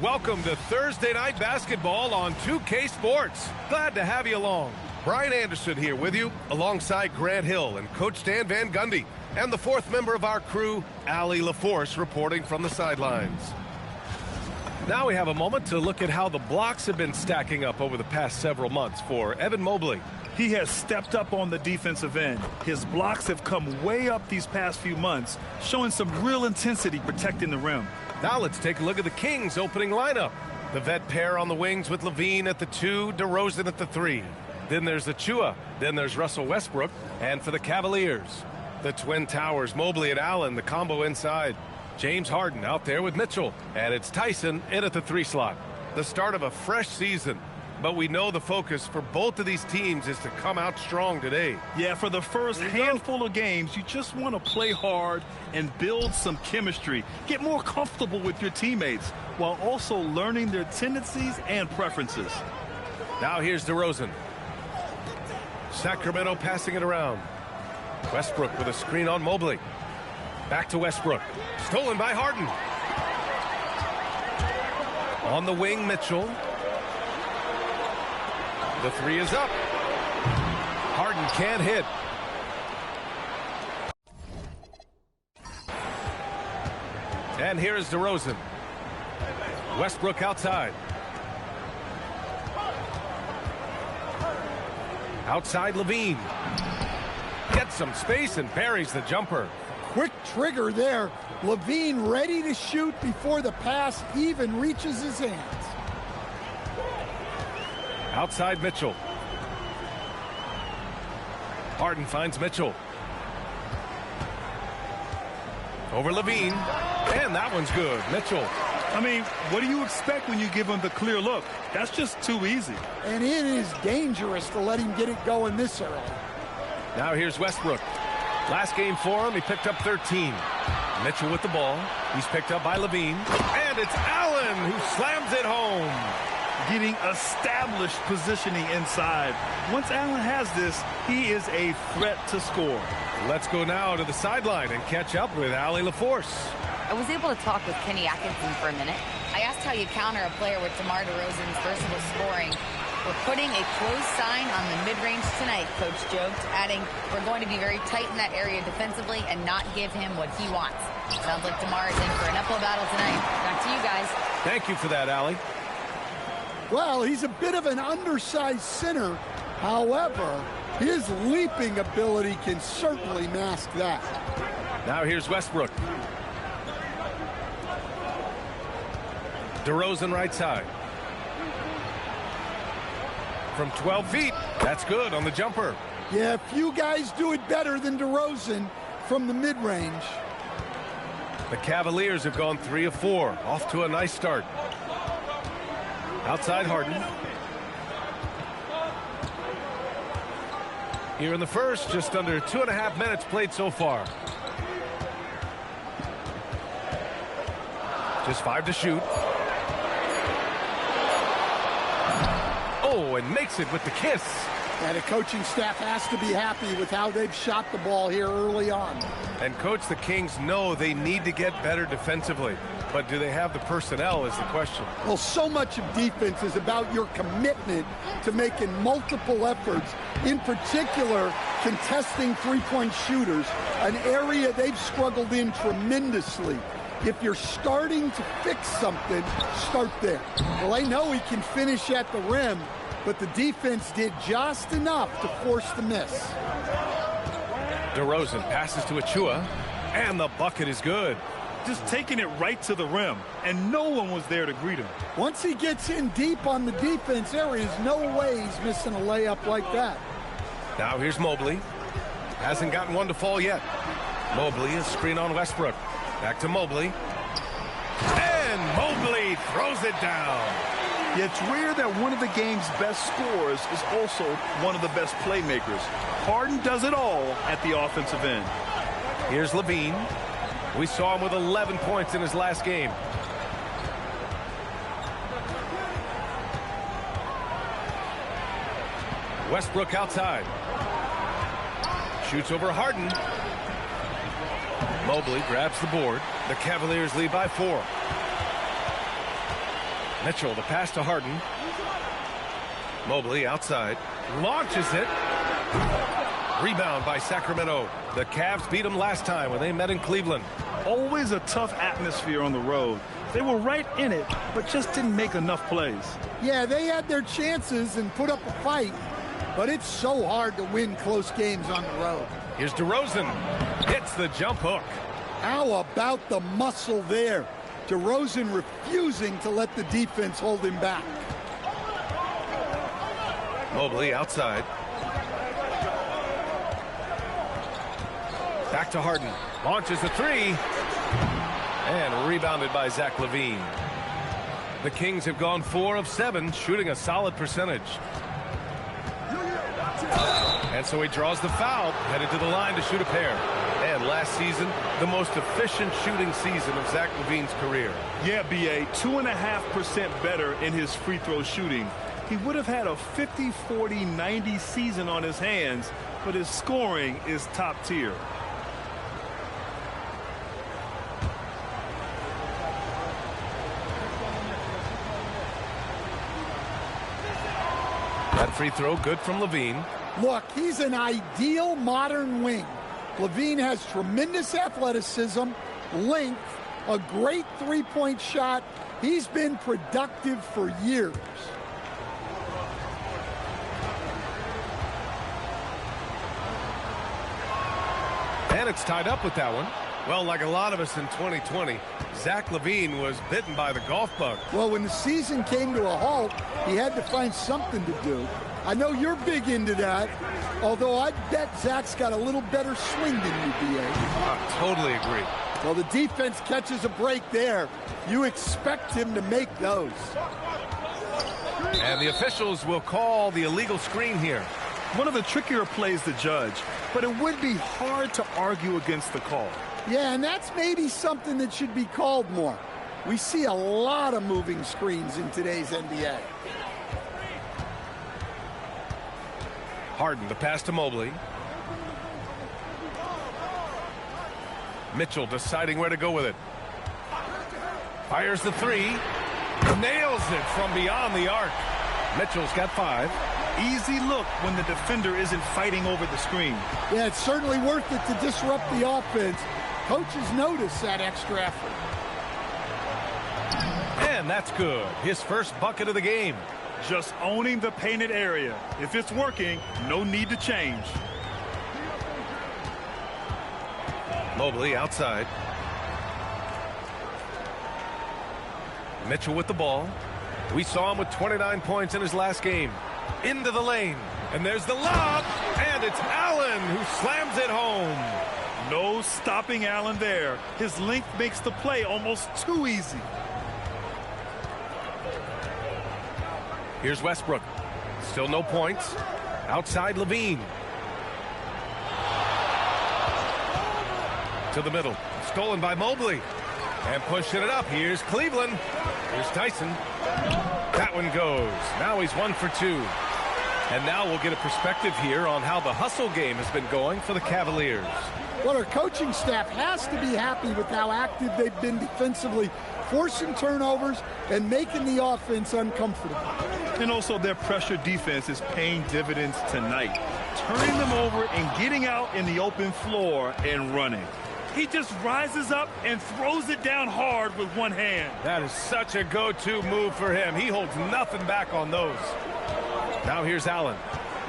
Welcome to Thursday Night Basketball on 2K Sports. Glad to have you along. Brian Anderson here with you, alongside Grant Hill and Coach Dan Van Gundy, and the fourth member of our crew, Allie LaForce, reporting from the sidelines. Now we have a moment to look at how the blocks have been stacking up over the past several months for Evan Mobley. He has stepped up on the defensive end. His blocks have come way up these past few months, showing some real intensity protecting the rim. Now let's take a look at the Kings' opening lineup. The vet pair on the wings with Levine at the 2, DeRozan at the 3. Then there's Achua. Then there's Russell Westbrook. And for the Cavaliers, the Twin Towers, Mobley and Allen, the combo inside. James Harden out there with Mitchell. And it's Tyson in at the 3 slot. The start of a fresh season. But we know the focus for both of these teams is to come out strong today. Yeah, for the first handful of games, you just want to play hard and build some chemistry. Get more comfortable with your teammates while also learning their tendencies and preferences. Now here's DeRozan. Sacramento passing it around. Westbrook with a screen on Mobley. Back to Westbrook. Stolen by Harden. On the wing, Mitchell. The 3 is up. Harden can't hit. And here is DeRozan. Westbrook outside. Outside Levine. Gets some space and buries the jumper. Quick trigger there. Levine ready to shoot before the pass even reaches his hands. Outside Mitchell. Harden finds Mitchell. Over Levine. And that one's good. Mitchell. I mean, what do you expect when you give him the clear look? That's just too easy. And it is dangerous to let him get it going this early. Now here's Westbrook. Last game for him, he picked up 13. Mitchell with the ball. He's picked up by Levine. And it's Allen who slams it home. Getting established positioning inside. Once Allen has this, he is a threat to score. Let's go now to the sideline and catch up with Allie LaForce. I was able to talk with Kenny Atkinson for a minute. I asked how you counter a player with DeMar DeRozan's versatile scoring. We're putting a close sign on the mid-range tonight, Coach joked, adding, we're going to be very tight in that area defensively and not give him what he wants. Sounds like DeMar is in for an uphill battle tonight. Back to you guys. Thank you for that, Allie. Well, he's a bit of an undersized center. However, his leaping ability can certainly mask that. Now here's Westbrook. DeRozan right side. From 12 feet, that's good on the jumper. Yeah, few guys do it better than DeRozan from the mid-range. The Cavaliers have gone 3 of 4, off to a nice start. Outside Harden. Here in the first, just under 2.5 minutes played so far. Just 5 to shoot. Oh, and makes it with the kiss. And the coaching staff has to be happy with how they've shot the ball here early on. And, Coach, the Kings know they need to get better defensively. But do they have the personnel is the question. Well, so much of defense is about your commitment to making multiple efforts, in particular contesting three-point shooters, an area they've struggled in tremendously. If you're starting to fix something, start there. Well, I know he can finish at the rim, but the defense did just enough to force the miss. DeRozan passes to Achua, and the bucket is good. Just taking it right to the rim, and no one was there to greet him. Once he gets in deep on the defense, there is no way he's missing a layup like that. Now here's Mobley. Hasn't gotten one to fall yet. Mobley is screen on Westbrook. Back to Mobley. And Mobley throws it down. It's rare that one of the game's best scorers is also one of the best playmakers. Harden does it all at the offensive end. Here's Levine. We saw him with 11 points in his last game. Westbrook outside. Shoots over Harden. Mobley grabs the board. The Cavaliers lead by 4. Mitchell, the pass to Harden. Mobley outside. Launches it. Rebound by Sacramento. The Cavs beat them last time when they met in Cleveland. Always a tough atmosphere on the road. They were right in it, but just didn't make enough plays. Yeah, they had their chances and put up a fight, but it's so hard to win close games on the road. Here's DeRozan. Hits the jump hook. How about the muscle there? DeRozan refusing to let the defense hold him back. Mobley outside. Back to Harden. Launches the three. And rebounded by Zach LaVine. The Kings have gone 4 of 7, shooting a solid percentage. And so he draws the foul, headed to the line to shoot a pair. And last season, the most efficient shooting season of Zach LaVine's career. Yeah, B.A., 2.5% better in his free throw shooting. He would have had a 50, 40, 90 season on his hands, but his scoring is top tier. That free throw good from LaVine. Look, he's an ideal modern wing. LaVine has tremendous athleticism, length, a great three-point shot. He's been productive for years. And it's tied up with that one. Well, like a lot of us in 2020, Zach LaVine was bitten by the golf bug. Well, when the season came to a halt, he had to find something to do. I know you're big into that, although I bet Zach's got a little better swing than you, B.A. I totally agree. Well, the defense catches a break there. You expect him to make those. And the officials will call the illegal screen here. One of the trickier plays to judge, but it would be hard to argue against the call. Yeah, and that's maybe something that should be called more. We see a lot of moving screens in today's NBA. Harden, the pass to Mobley. Mitchell deciding where to go with it. Fires the three. Nails it from beyond the arc. Mitchell's got 5. Easy look when the defender isn't fighting over the screen. Yeah, it's certainly worth it to disrupt the offense. Coaches notice that extra effort. And that's good. His first bucket of the game. Just owning the painted area. If it's working, no need to change. Mobley outside. Mitchell with the ball. We saw him with 29 points in his last game. Into the lane. And there's the lob. And it's Allen who slams it home. No stopping Allen there. His length makes the play almost too easy. Here's Westbrook. Still no points. Outside LaVine. To the middle. Stolen by Mobley. And pushing it up. Here's Cleveland. Here's Tyson. That one goes. Now he's 1 for 2. And now we'll get a perspective here on how the hustle game has been going for the Cavaliers. Well, our coaching staff has to be happy with how active they've been defensively, forcing turnovers and making the offense uncomfortable. And also their pressure defense is paying dividends tonight, turning them over and getting out in the open floor and running. He just rises up and throws it down hard with one hand. That is such a go-to move for him. He holds nothing back on those. Now here's Allen.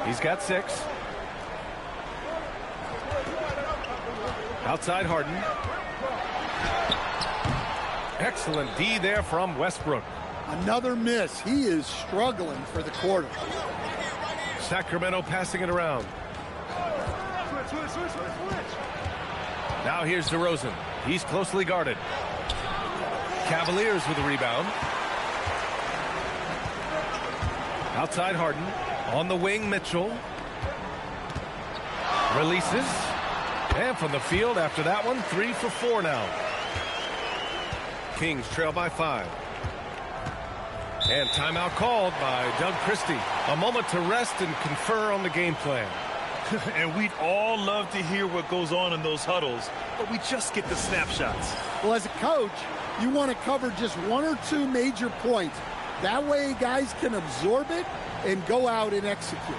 He's got 6. Outside Harden. Excellent D there from Westbrook. Another miss. He is struggling for the quarter. Sacramento passing it around. Now here's DeRozan. He's closely guarded. Cavaliers with a rebound. Outside Harden. On the wing, Mitchell. Releases. And from the field after that one, 3 for 4 now. Kings trail by 5. And timeout called by Doug Christie. A moment to rest and confer on the game plan. And we'd all love to hear what goes on in those huddles, but we just get the snapshots. Well, as a coach, you want to cover just 1 or 2 major points. That way guys can absorb it and go out and execute.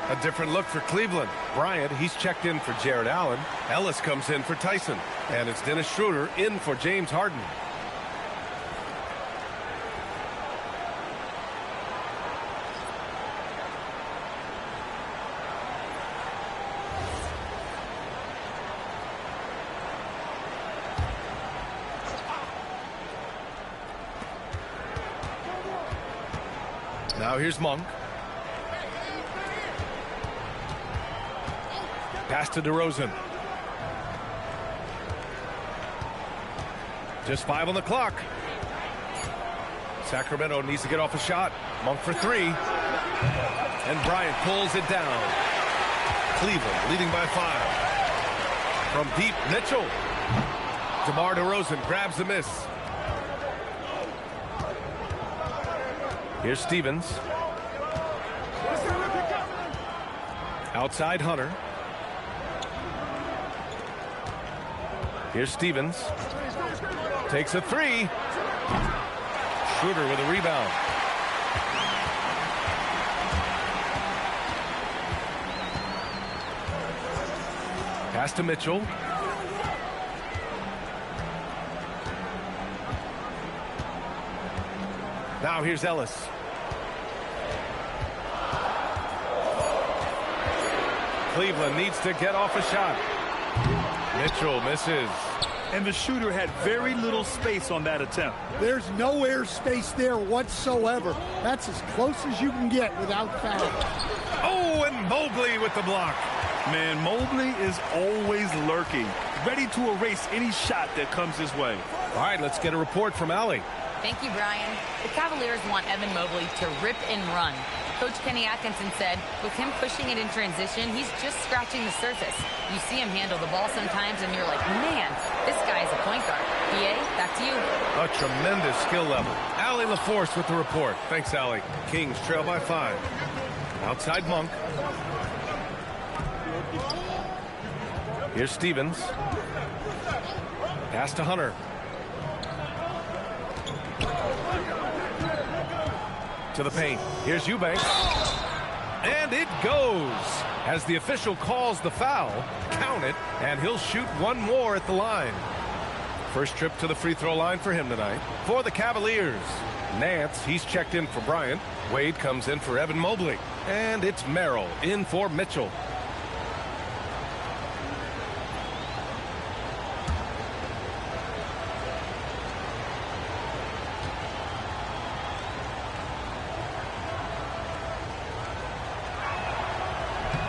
A different look for Cleveland. Bryant, he's checked in for Jared Allen. Ellis comes in for Tyson. And it's Dennis Schroeder in for James Harden. Now here's Monk. Pass to DeRozan. Just 5 on the clock. Sacramento needs to get off a shot. Monk for 3. And Bryant pulls it down. Cleveland leading by 5. From deep, Mitchell. DeMar DeRozan grabs the miss. Here's Stevens. Outside Hunter. Here's Stevens. Takes a 3. Schroeder with a rebound. Pass to Mitchell. Now here's Ellis. Cleveland needs to get off a shot. Mitchell misses. And the shooter had very little space on that attempt. There's no air space there whatsoever. That's as close as you can get without foul. Oh, and Mobley with the block. Man, Mobley is always lurking, ready to erase any shot that comes his way. All right, let's get a report from Allie. Thank you, Brian. The Cavaliers want Evan Mobley to rip and run. Coach Kenny Atkinson said, with him pushing it in transition, he's just scratching the surface. You see him handle the ball sometimes, and you're like, man, this guy is a point guard. PA, back to you. A tremendous skill level. Allie LaForce with the report. Thanks, Allie. Kings trail by 5. Outside Monk. Here's Stevens. Pass to Hunter. To the paint. Here's Eubanks. And it goes. As the official calls the foul, count it, and he'll shoot one more at the line. First trip to the free throw line for him tonight. For the Cavaliers, Nance, he's checked in for Bryant. Wade comes in for Evan Mobley. And it's Merrill in for Mitchell.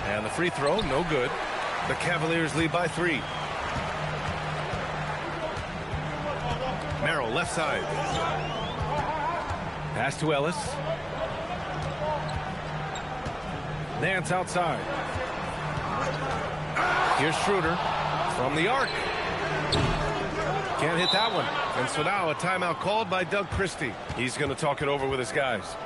And the free throw, no good. The Cavaliers lead by 3. Merrill, left side. Pass to Ellis. Nance outside. Here's Schroeder from the arc. Can't hit that one. And so now a timeout called by Doug Christie. He's going to talk it over with his guys.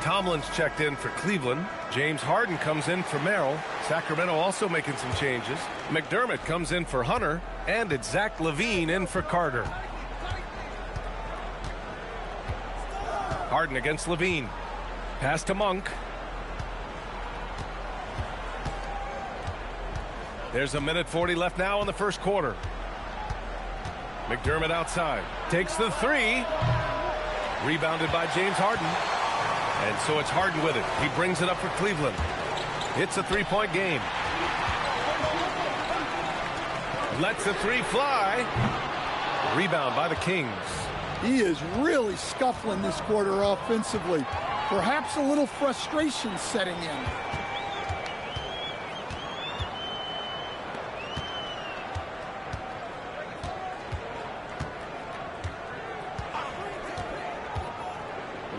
Tomlin's checked in for Cleveland. James Harden comes in for Merrill. Sacramento also making some changes. McDermott comes in for Hunter. And it's Zach LaVine in for Carter. Harden against LaVine. Pass to Monk. There's 1:40 left now in the first quarter. McDermott outside. Takes the three. Rebounded by James Harden. And so it's Harden with it. He brings it up for Cleveland. It's a three-point game. Lets the three fly. Rebound by the Kings. He is really scuffling this quarter offensively. Perhaps a little frustration setting in.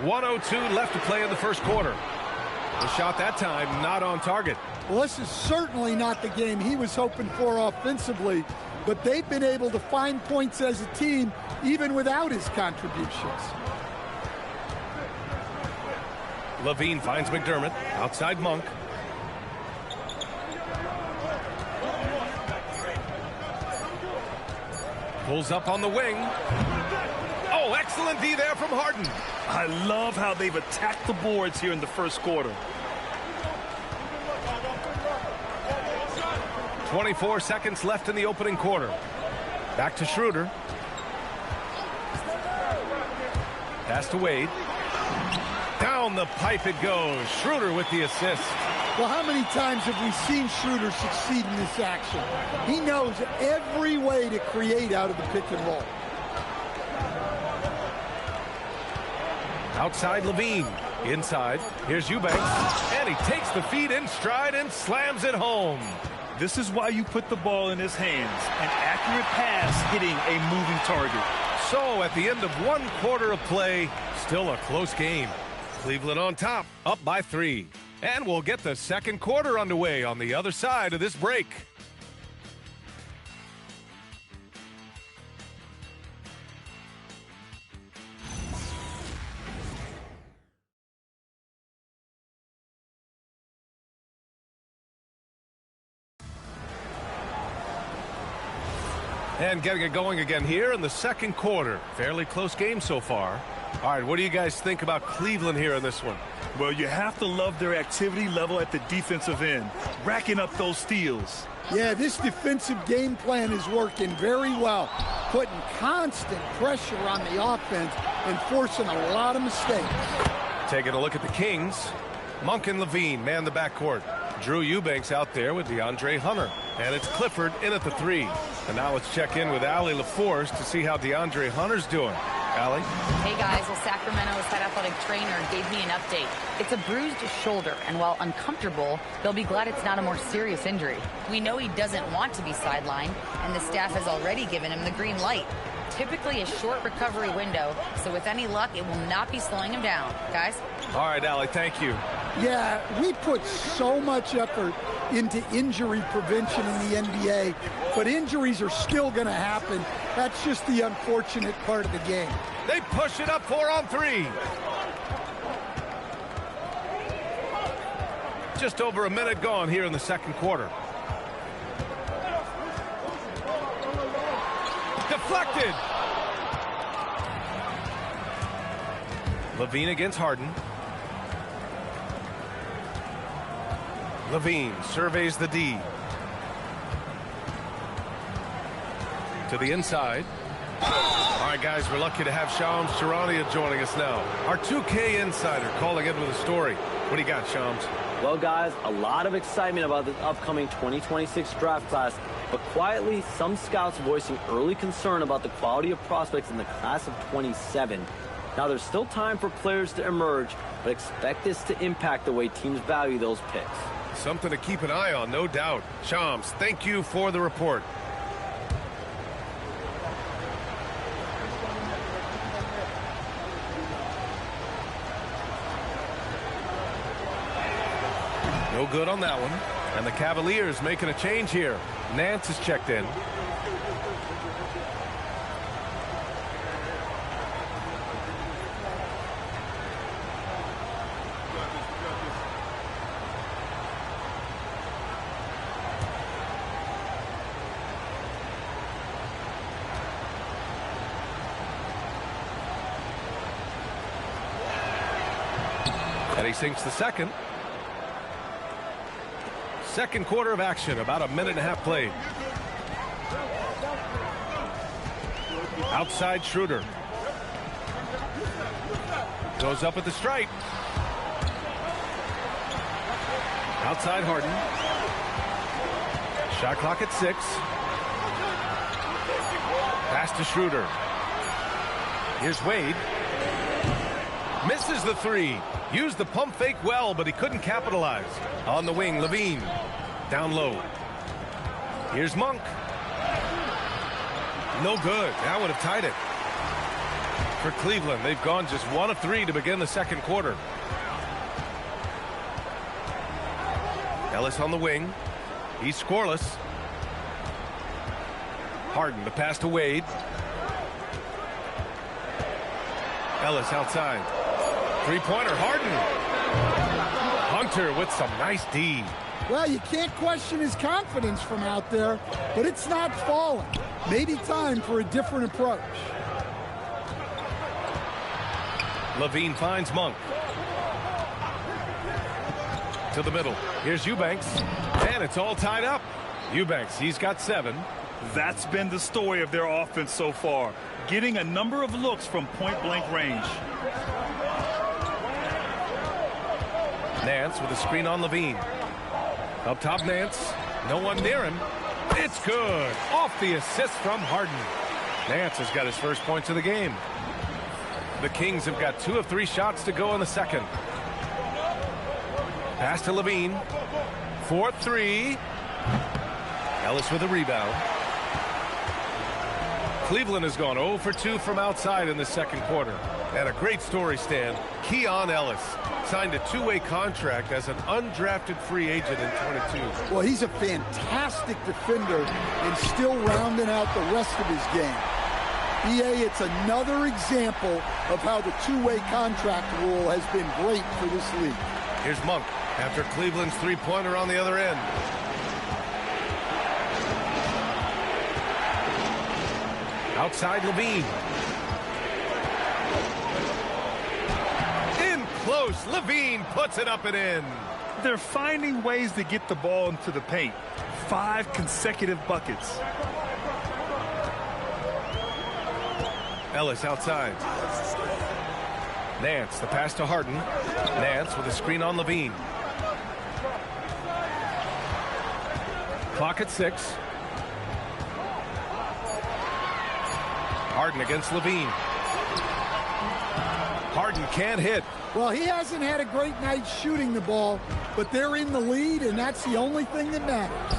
.102 left to play in the first quarter. The shot that time not on target. Well, this is certainly not the game he was hoping for offensively, but they've been able to find points as a team even without his contributions. LaVine finds McDermott. Outside Monk. Pulls up on the wing. Oh, excellent D there from Harden. I love how they've attacked the boards here in the first quarter. 24 seconds left in the opening quarter. Back to Schroeder. Pass to Wade. Down the pipe it goes. Schroeder with the assist. Well, how many times have we seen Schroeder succeed in this action? He knows every way to create out of the pick and roll. Outside LaVine. Inside. Here's Eubanks. And he takes the feed in stride and slams it home. This is why you put the ball in his hands. An accurate pass hitting a moving target. So at the end of one quarter of play, still a close game. Cleveland on top, up by 3. And we'll get the second quarter underway on the other side of this break. And getting it going again here in the second quarter. Fairly close game so far. All right, what do you guys think about Cleveland here in this one? Well, you have to love their activity level at the defensive end, racking up those steals. Yeah, this defensive game plan is working very well, putting constant pressure on the offense and forcing a lot of mistakes. Taking a look at the Kings. Monk and LaVine man the backcourt. Drew Eubanks out there with DeAndre Hunter. And it's Clifford in at the 3. And now let's check in with Allie LaForce to see how DeAndre Hunter's doing. Allie? Hey guys, well, Sacramento's head athletic trainer gave me an update. It's a bruised shoulder, and while uncomfortable, they'll be glad it's not a more serious injury. We know he doesn't want to be sidelined, and the staff has already given him the green light. Typically a short recovery window, so with any luck, it will not be slowing him down. Guys? All right, Allie, thank you. Yeah, we put so much effort into injury prevention in the NBA, but injuries are still going to happen. That's just the unfortunate part of the game. They push it up 4 on 3. Just over a minute gone here in the second quarter. Deflected. LaVine against Harden. LaVine surveys the D. To the inside. All right, guys, we're lucky to have Shams Charania joining us now. Our 2K insider calling in with a story. What do you got, Shams? Well, guys, a lot of excitement about this upcoming 2026 draft class, but quietly, some scouts voicing early concern about the quality of prospects in the class of 27. Now, there's still time for players to emerge, but expect this to impact the way teams value those picks. Something to keep an eye on, no doubt. Shams, thank you for the report. No good on that one. And the Cavaliers making a change here. Nance is checked in. And he sinks the second. Second quarter of action, about a minute and a half played. Outside Schroeder. Goes up at the stripe. Outside Harden. Shot clock at 6. Pass to Schroeder. Here's Wade. Misses the 3. Used the pump fake well, but he couldn't capitalize. On the wing, Levine. Down low. Here's Monk. No good. That would have tied it. For Cleveland, they've gone just 1 of 3 to begin the second quarter. Ellis on the wing. He's scoreless. Harden, the pass to Wade. Ellis outside. Three-pointer, Harden. Hunter with some nice D. Well, you can't question his confidence from out there, but it's not falling. Maybe time for a different approach. Levine finds Monk. To the middle. Here's Eubanks. And it's all tied up. Eubanks, he's got 7. That's been the story of their offense so far. Getting a number of looks from point-blank range. Nance with a screen on Levine. Up top, Nance. No one near him. It's good. Off the assist from Harden. Nance has got his first points of the game. The Kings have got 2 of 3 shots to go in the second. Pass to Levine. 4-3. Ellis with a rebound. Cleveland has gone 0 for 2 from outside in the second quarter. And a great story, Stan. Keon Ellis signed a 2-way contract as an undrafted free agent in 22. Well, he's a fantastic defender and still rounding out the rest of his game. EA, it's another example of how the 2-way contract rule has been great for this league. Here's Monk after Cleveland's three-pointer on the other end. Outside Levine. In close, Levine puts it up and in. They're finding ways to get the ball into the paint. 5 consecutive buckets. Ellis outside. Nance, the pass to Harden. Nance with a screen on Levine. Clock at 6. Harden against Levine. Harden can't hit. Well, he hasn't had a great night shooting the ball, but they're in the lead, and that's the only thing that matters.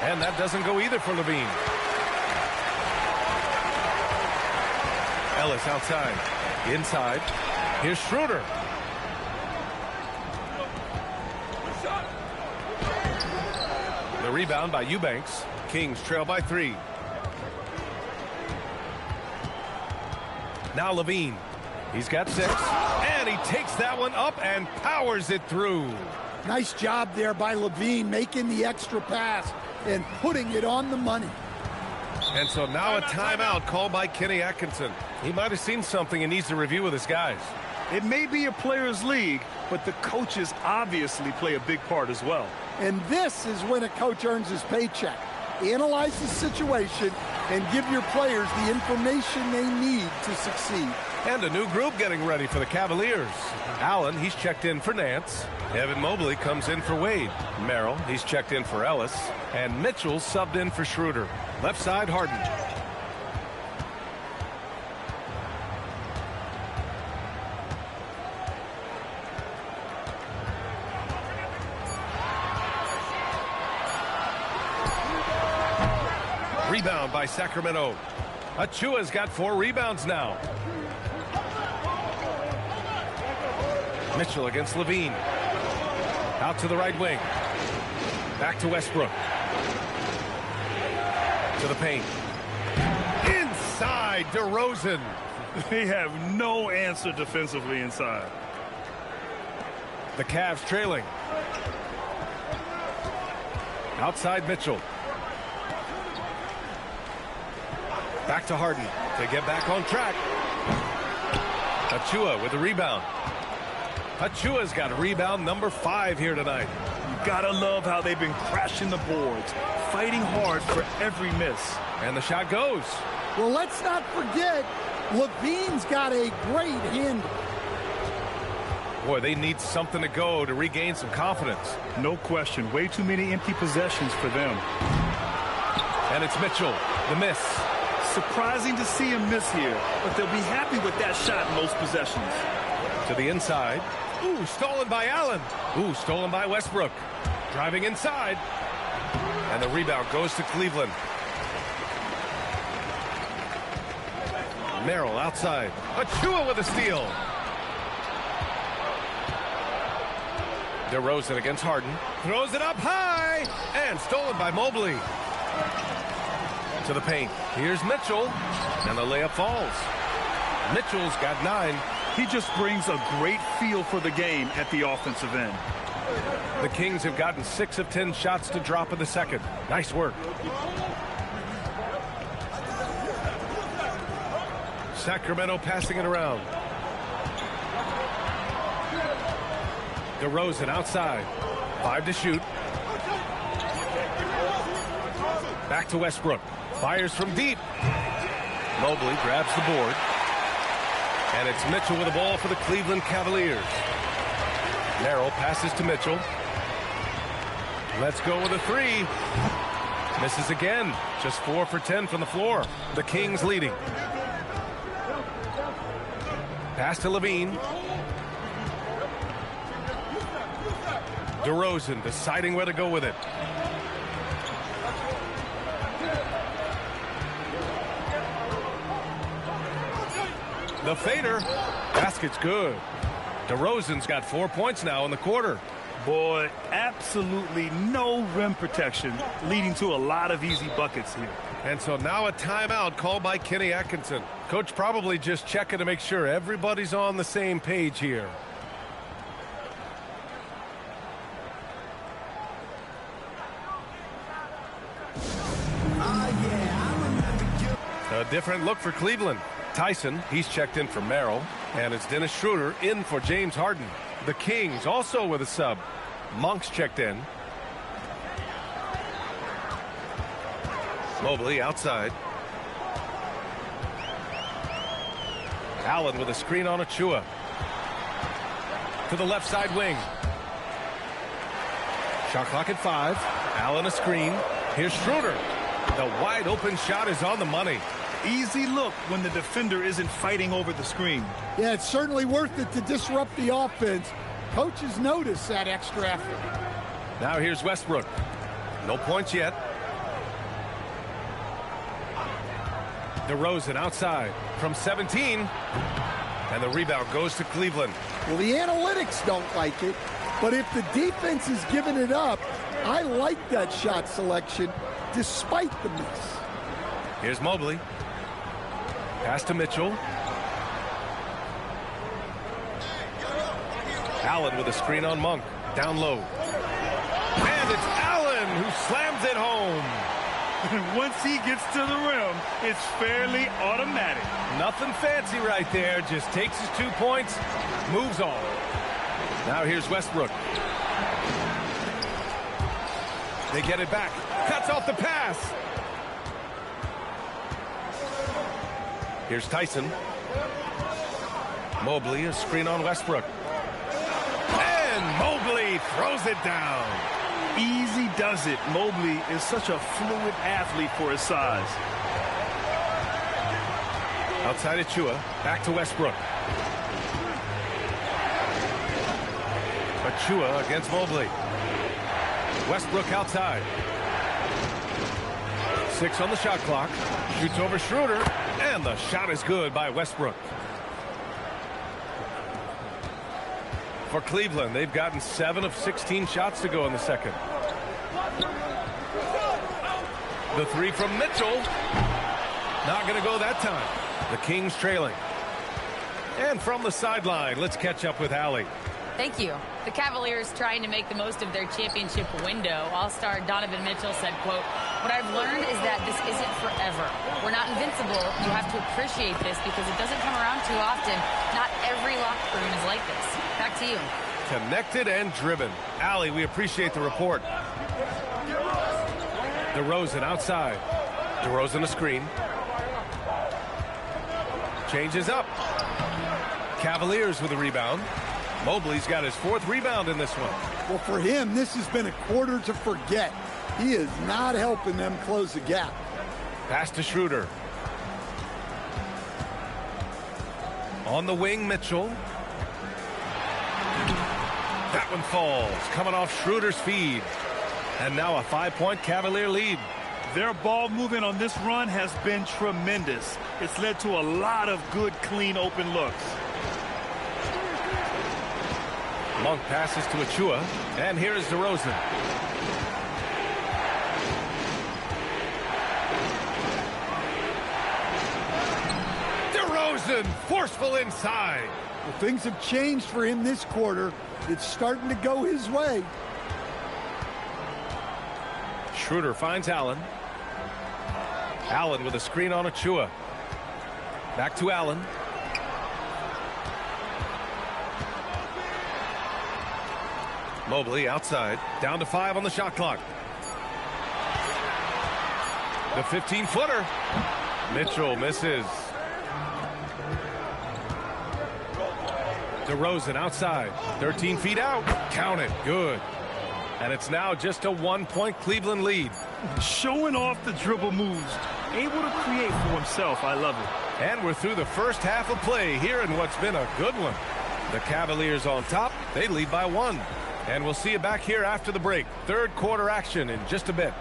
And that doesn't go either for Levine. Ellis outside. Inside. Here's Schroeder. The rebound by Eubanks. Kings trail by 3. Now Levine. He's got 6. And he takes that one up and powers it through. Nice job there by Levine, making the extra pass and putting it on the money. And so now a timeout called by Kenny Atkinson. He might have seen something and needs to review with his guys. It may be a players' league, but the coaches obviously play a big part as well. And this is when a coach earns his paycheck. Analyze the situation and give your players the information they need to succeed. And a new group getting ready for the Cavaliers. Allen, he's checked in for Nance. Evan Mobley comes in for Wade. Merrill, he's checked in for Ellis. And Mitchell subbed in for Schroeder. Left side, Harden. Rebound by Sacramento. Achua's got 4 rebounds now. Mitchell against Levine. Out to the right wing. Back to Westbrook. To the paint. Inside, DeRozan. They have no answer defensively inside. The Cavs trailing. Outside Mitchell. Back to Harden to get back on track. Achua with the rebound. Achua's got rebound number 5 here tonight. You gotta love how they've been crashing the boards, fighting hard for every miss. And the shot goes. Well, let's not forget, Levine's got a great handle. Boy, they need something to go to regain some confidence. No question. Way too many empty possessions for them. And it's Mitchell. The miss. Surprising to see him miss here, but they'll be happy with that shot in most possessions. To the inside. Ooh, stolen by Allen. Ooh, stolen by Westbrook. Driving inside. And the rebound goes to Cleveland. Merrill outside. Achua with a steal. DeRozan against Harden. Throws it up high. And stolen by Mobley. To the paint. Here's Mitchell. And the layup falls. Mitchell's got 9. He just brings a great feel for the game at the offensive end. The Kings have gotten 6 of 10 shots to drop in the second. Nice work. Sacramento passing it around. DeRozan outside. 5 to shoot. Back to Westbrook. Fires from deep. Mobley grabs the board. And it's Mitchell with the ball for the Cleveland Cavaliers. Merrill passes to Mitchell. Let's go with a 3. Misses again. Just 4 for 10 from the floor. The Kings leading. Pass to Levine. DeRozan deciding where to go with it. The fader. Basket's good. DeRozan's got 4 points now in the quarter. Boy, absolutely no rim protection, leading to a lot of easy buckets here. And so now a timeout called by Kenny Atkinson. Coach probably just checking to make sure everybody's on the same page here. A different look for Cleveland. Tyson, he's checked in for Merrill. And it's Dennis Schroeder in for James Harden. The Kings also with a sub. Monk's checked in. Mobley outside. Allen with a screen on Achua. To the left side wing. Shot clock at 5. Allen a screen. Here's Schroeder. The wide open shot is on the money. Easy look when the defender isn't fighting over the screen. Yeah, it's certainly worth it to disrupt the offense. Coaches notice that extra effort. Now here's Westbrook. No points yet. DeRozan outside from 17. And the rebound goes to Cleveland. Well, the analytics don't like it, but if the defense is giving it up, I like that shot selection despite the miss. Here's Mobley. Pass to Mitchell. Allen with a screen on Monk. Down low. And it's Allen who slams it home. Once he gets to the rim, it's fairly automatic. Nothing fancy right there. Just takes his 2 points, moves on. Now here's Westbrook. They get it back. Cuts off the pass. Here's Tyson. Mobley, a screen on Westbrook. And Mobley throws it down. Easy does it. Mobley is such a fluid athlete for his size. Outside Achua, back to Westbrook. Achua against Mobley. Westbrook outside. 6 on the shot clock. Shoots over Schroeder. And the shot is good by Westbrook. For Cleveland, they've gotten 7 of 16 shots to go in the second. The 3 from Mitchell. Not going to go that time. The Kings trailing. And from the sideline, let's catch up with Allie. Thank you. The Cavaliers trying to make the most of their championship window. All-star Donovan Mitchell said, quote, "What I've learned is that this isn't forever. We're not invincible. You have to appreciate this because it doesn't come around too often. Not every locker room is like this. Back to you. Connected and driven. Allie, we appreciate the report. DeRozan outside. DeRozan a screen. Changes up. Cavaliers with a rebound. Mobley's got his 4th rebound in this one. Well, for him, this has been a quarter to forget. He is not helping them close the gap. Pass to Schroeder. On the wing, Mitchell. That one falls, coming off Schroeder's feed. And now a 5-point Cavalier lead. Their ball movement on this run has been tremendous. It's led to a lot of good, clean, open looks. Monk passes to Achua, and here is DeRozan. DeRozan, forceful inside. Well, things have changed for him this quarter. It's starting to go his way. Schroeder finds Allen. Allen with a screen on Achua. Back to Allen. Mobley outside. Down to 5 on the shot clock. The 15-footer. Mitchell misses. DeRozan outside. 13 feet out. Count it. Good. And it's now just a 1-point Cleveland lead. Showing off the dribble moves. Able to create for himself. I love it. And we're through the first half of play here in what's been a good one. The Cavaliers on top. They lead by 1. And we'll see you back here after the break. 3rd quarter action in just a bit.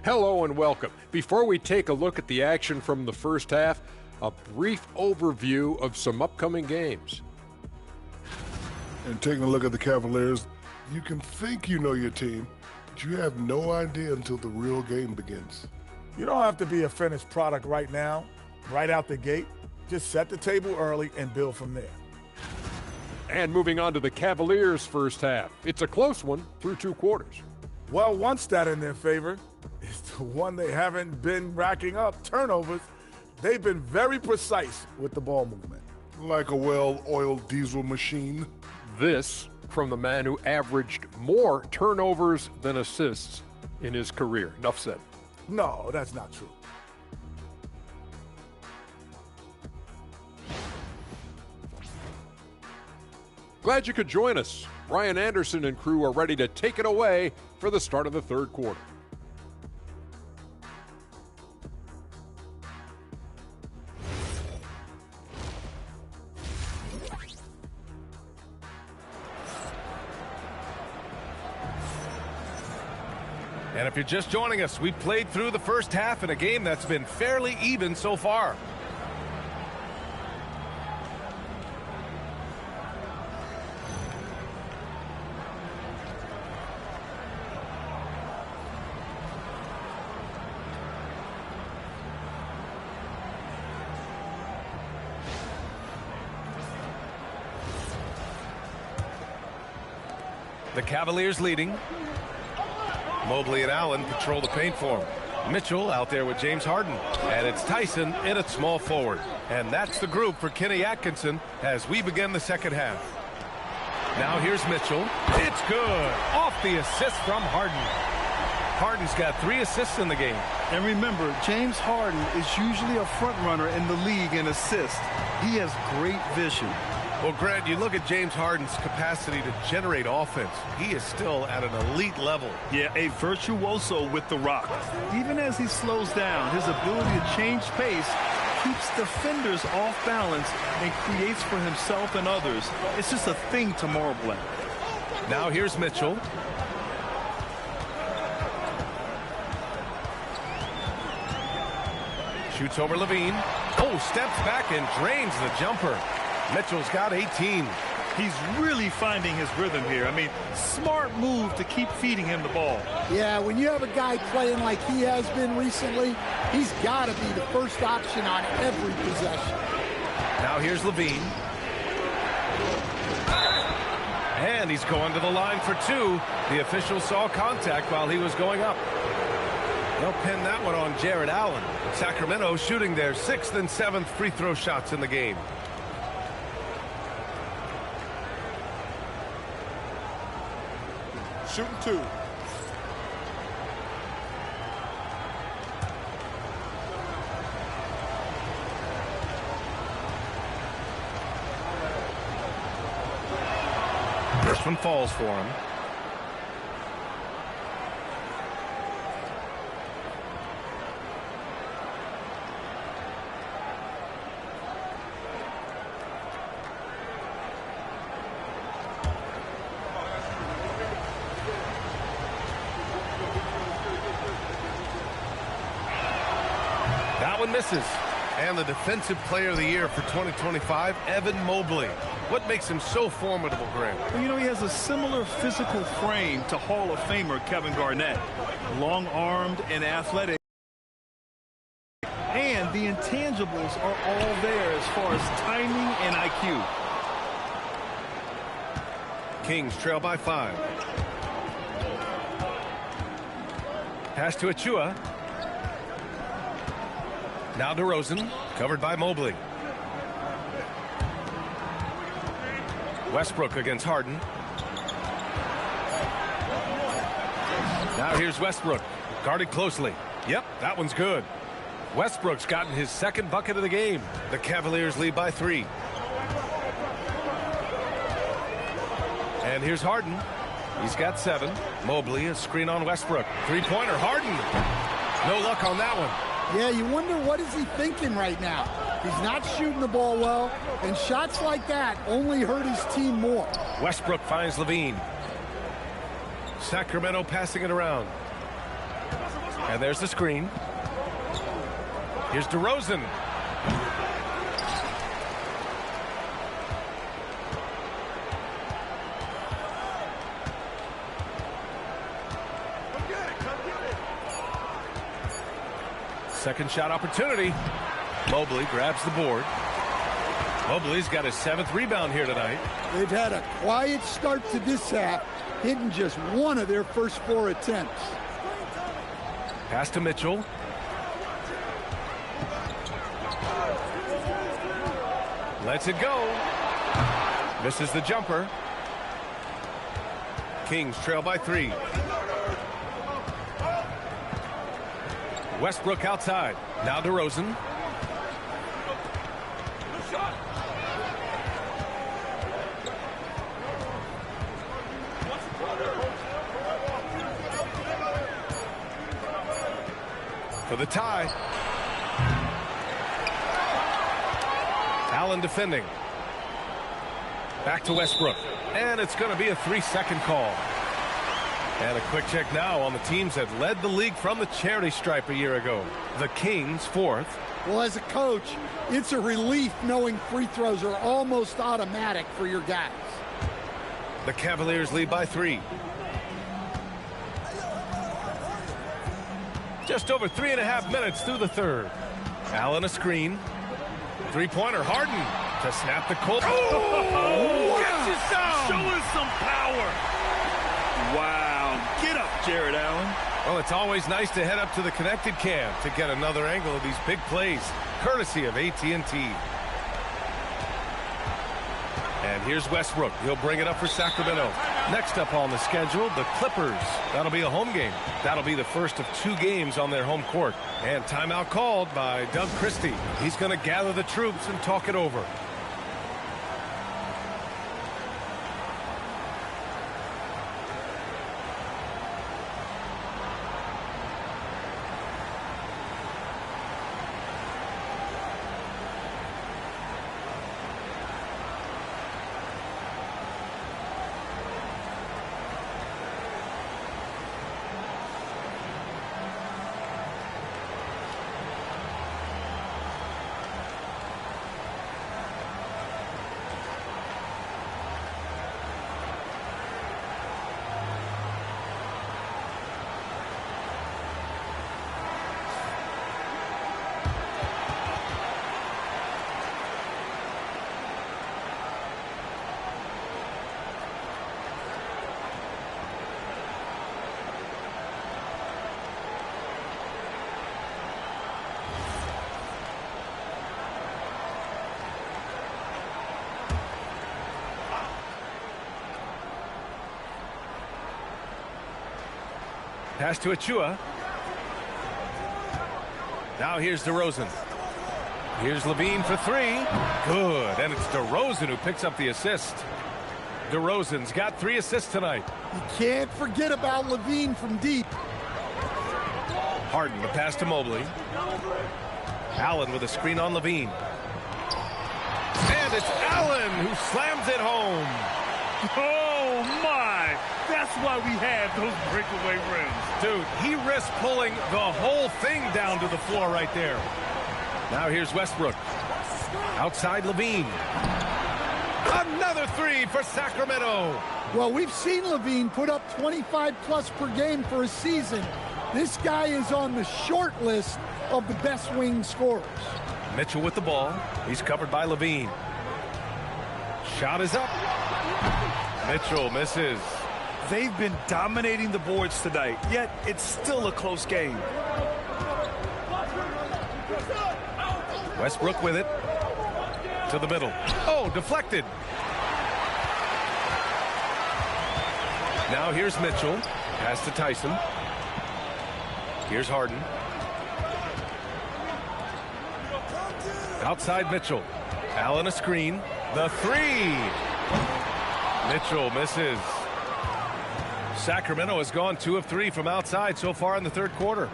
Hello and welcome. Before we take a look at the action from the first half, a brief overview of some upcoming games. And taking a look at the Cavaliers, you can think you know your team, but you have no idea until the real game begins. You don't have to be a finished product right now, right out the gate. Just set the table early and build from there. And moving on to the Cavaliers' first half. It's a close one through 2 quarters. Well, one stat in their favor is the one they haven't been racking up, turnovers. They've been very precise with the ball movement. Like a well-oiled diesel machine. This from the man who averaged more turnovers than assists in his career. Enough said. No, that's not true. Glad you could join us. Brian Anderson and crew are ready to take it away for the start of the 3rd quarter. And if you're just joining us, we played through the first half in a game that's been fairly even so far. The Cavaliers leading. Mobley and Allen patrol the paint for him. Mitchell out there with James Harden. And it's Tyson in at small forward. And that's the group for Kenny Atkinson as we begin the second half. Now here's Mitchell. It's good. Off the assist from Harden. Harden's got 3 assists in the game. And remember, James Harden is usually a front runner in the league in assists. He has great vision. Well, Grant, you look at James Harden's capacity to generate offense. He is still at an elite level. Yeah, a virtuoso with the rock. Even as he slows down, his ability to change pace keeps defenders off balance and creates for himself and others. It's just a thing to marvel at. Now here's Mitchell. Shoots over Levine. Oh, steps back and drains the jumper. Mitchell's got 18. He's really finding his rhythm here. I mean, smart move to keep feeding him the ball. Yeah, when you have a guy playing like he has been recently, he's got to be the first option on every possession. Now here's Levine. And he's going to the line for two. The official saw contact while he was going up. They'll pin that one on Jared Allen. Sacramento shooting their 6th and 7th free throw shots in the game. Shooting two. First one falls for him. That one misses. And the Defensive Player of the Year for 2025, Evan Mobley. What makes him so formidable, Graham? Well, you know, he has a similar physical frame to Hall of Famer Kevin Garnett. Long-armed and athletic. And the intangibles are all there as far as timing and IQ. Kings trail by 5. Pass to Achua. Now DeRozan, covered by Mobley. Westbrook against Harden. Now here's Westbrook, guarded closely. Yep, that one's good. Westbrook's gotten his 2nd bucket of the game. The Cavaliers lead by 3. And here's Harden. He's got 7. Mobley, a screen on Westbrook. Three-pointer, Harden. No luck on that one. Yeah, you wonder what is he thinking right now. He's not shooting the ball well, and shots like that only hurt his team more. Westbrook finds Levine. Sacramento passing it around. And there's the screen. Here's DeRozan. Second shot opportunity. Mobley grabs the board. Mobley's got his 7th rebound here tonight. They've had a quiet start to this half, hitting just one of their first 4 attempts. Pass to Mitchell. Lets it go. Misses the jumper. Kings trail by 3. Westbrook outside. Now DeRozan. For the tie. Allen defending. Back to Westbrook. And it's going to be a 3-second call. And a quick check now on the teams that led the league from the charity stripe a year ago. The Kings 4th. Well, as a coach, it's a relief knowing free throws are almost automatic for your guys. The Cavaliers lead by 3. Just over 3.5 minutes through the 3rd. Allen a screen. Three-pointer, Harden to snap the cold. Oh, gets it down. Show us some power. Wow. Get up, Jared Allen. Well, it's always nice to head up to the connected cam to get another angle of these big plays, courtesy of AT&T. And here's Westbrook. He'll bring it up for Sacramento. Next up on the schedule, the Clippers. That'll be a home game. That'll be the first of 2 games on their home court. And timeout called by Doug Christie. He's going to gather the troops and talk it over. Pass to Achua. Now here's DeRozan. Here's Levine for three. Good. And it's DeRozan who picks up the assist. DeRozan's got 3 assists tonight. You can't forget about Levine from deep. Harden, the pass to Mobley. Allen with a screen on Levine. And it's Allen who slams it home. Oh, my. That's why we have those breakaway rims. Dude, he risked pulling the whole thing down to the floor right there. Now here's Westbrook. Outside Levine. Another 3 for Sacramento. Well, we've seen Levine put up 25-plus per game for a season. This guy is on the short list of the best wing scorers. Mitchell with the ball. He's covered by Levine. Shot is up. Mitchell misses. They've been dominating the boards tonight, yet it's still a close game. Westbrook with it. To the middle. Oh, deflected. Now here's Mitchell. Pass to Tyson. Here's Harden. Outside Mitchell. Allen a screen. The 3. Mitchell misses. Sacramento has gone 2 of 3 from outside so far in the third quarter.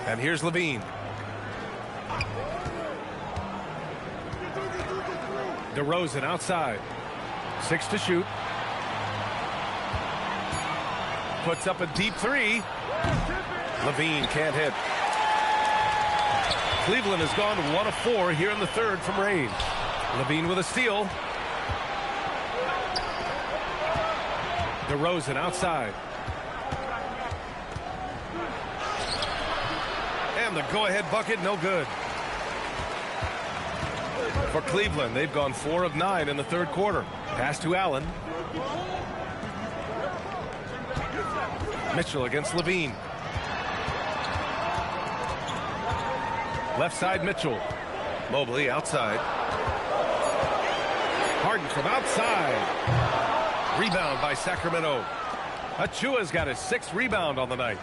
And here's Levine. DeRozan outside. 6 to shoot. Puts up a deep 3. Levine can't hit. Cleveland has gone 1 of 4 here in the third from range. Levine with a steal. DeRozan outside. And the go-ahead bucket, no good. For Cleveland, they've gone 4 of 9 in the third quarter. Pass to Allen. Mitchell against Levine. Left side Mitchell. Mobley outside. Harden from outside. Rebound by Sacramento. Achua's got his 6th rebound on the night.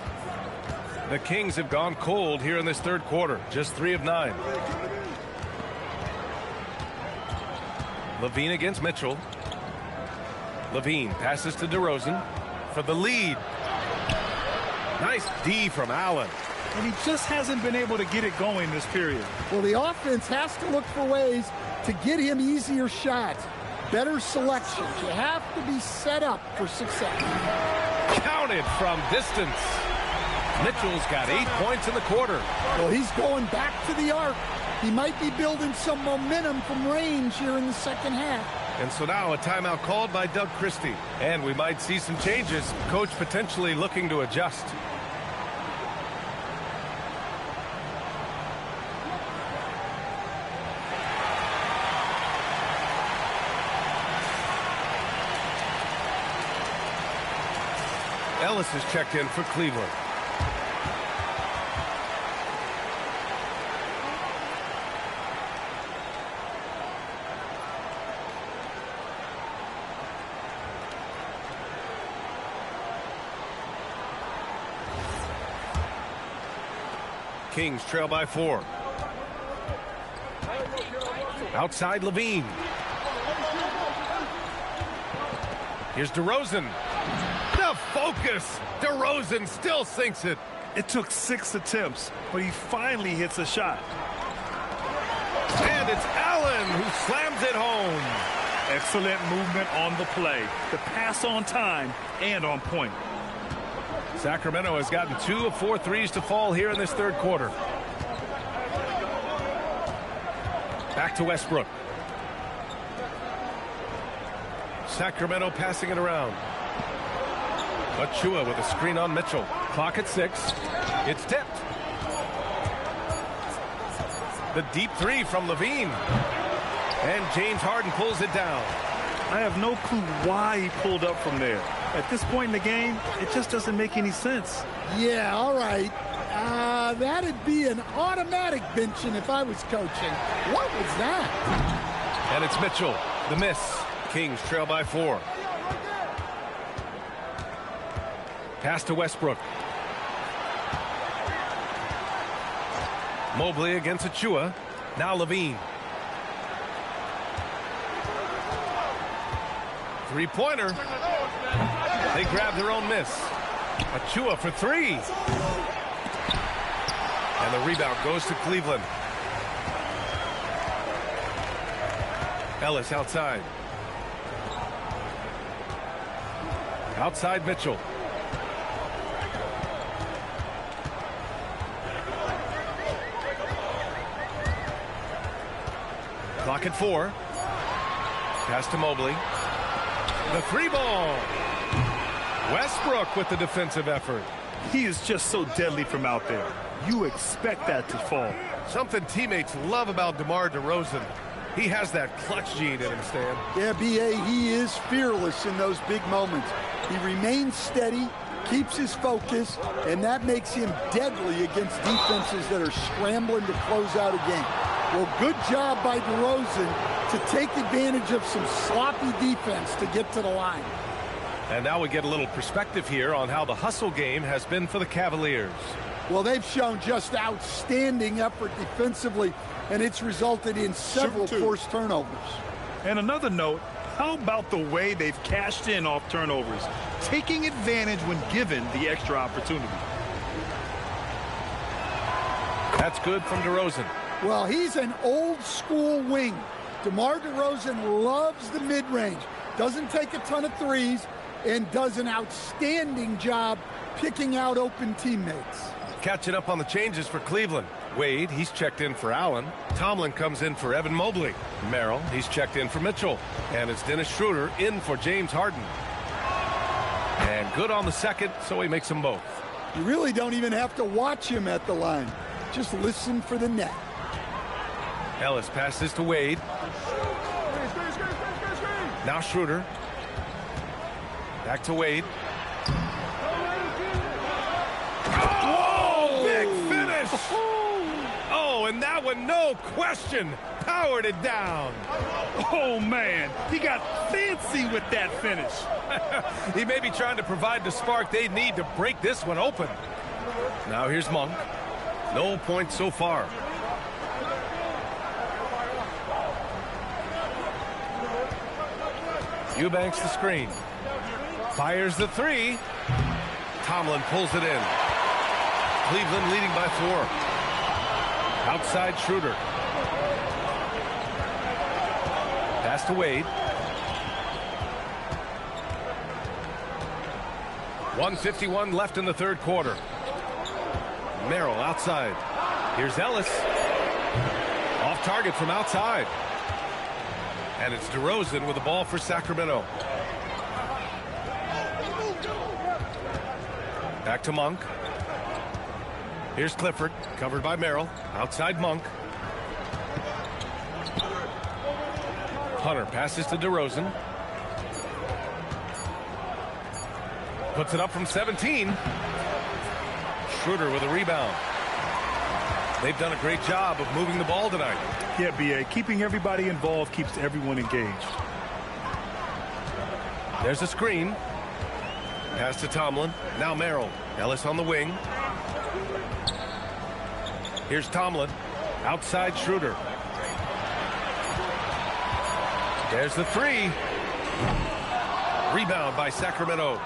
The Kings have gone cold here in this third quarter. Just 3 of 9. Levine against Mitchell. Levine passes to DeRozan for the lead. Nice D from Allen. And he just hasn't been able to get it going this period. Well, the offense has to look for ways to get him easier shots, better selections. You have to be set up for success. Counted from distance. Mitchell's got 8 points in the quarter. Well, he's going back to the arc. He might be building some momentum from range here in the second half. And so now a timeout called by Doug Christie. And we might see some changes. Coach potentially looking to adjust. Ellis is checked in for Cleveland. Kings trail by 4. Outside Levine. Here's DeRozan. The focus. DeRozan still sinks it. It took 6 attempts, but he finally hits a shot. And it's Allen who slams it home. Excellent movement on the play. The pass on time and on point. Sacramento has gotten 2 of 4 threes to fall here in this third quarter. Back to Westbrook. Sacramento passing it around. Achua with a screen on Mitchell. Clock at 6. It's tipped. The deep 3 from Levine. And James Harden pulls it down. I have no clue why he pulled up from there. At this point in the game, it just doesn't make any sense. Yeah, all right. That'd be an automatic benching if I was coaching. What was that? And it's Mitchell. The miss. Kings trail by 4. Pass to Westbrook. Mobley against Achua. Now Levine. Three-pointer. They grab their own miss. Achua for three. And the rebound goes to Cleveland. Ellis outside. Outside Mitchell. Clock at 4. Pass to Mobley. The three ball. Westbrook with the defensive effort. He is just so deadly from out there. You expect that to fall. Something teammates love about DeMar DeRozan. He has that clutch gene in him, Stan. Yeah, B.A., he is fearless in those big moments. He remains steady, keeps his focus, and that makes him deadly against defenses that are scrambling to close out a game. Well, good job by DeRozan to take advantage of some sloppy defense to get to the line. And now we get a little perspective here on how the hustle game has been for the Cavaliers. Well, they've shown just outstanding effort defensively, and it's resulted in several forced turnovers. And another note, how about the way they've cashed in off turnovers, taking advantage when given the extra opportunity? That's good from DeRozan. Well, he's an old-school wing. DeMar DeRozan loves the mid-range, doesn't take a ton of threes, and does an outstanding job picking out open teammates. Catching up on the changes for Cleveland. Wade, he's checked in for Allen. Tomlin comes in for Evan Mobley. Merrill, he's checked in for Mitchell. And it's Dennis Schroeder in for James Harden. And good on the second, so he makes them both. You really don't even have to watch him at the line. Just listen for the net. Ellis passes to Wade. Now Schroeder. Back to Wade. Oh, big finish! Oh, and that one, no question, powered it down. Oh, man, he got fancy with that finish. He may be trying to provide the spark they need to break this one open. Now here's Monk. No points so far. Eubanks the screen. Fires the three. Tomlin pulls it in. Cleveland leading by 4. Outside Schroeder. Pass to Wade. 1:51 left in the third quarter. Merrill outside. Here's Ellis. Off target from outside. And it's DeRozan with the ball for Sacramento. Back to Monk. Here's Clifford, covered by Merrill. Outside Monk. Hunter passes to DeRozan. Puts it up from 17. Schroeder with a rebound. They've done a great job of moving the ball tonight. Yeah, B.A., keeping everybody involved keeps everyone engaged. There's a screen. Pass to Tomlin. Now Merrill. Ellis on the wing. Here's Tomlin. Outside Schroeder. There's the three. Rebound by Sacramento.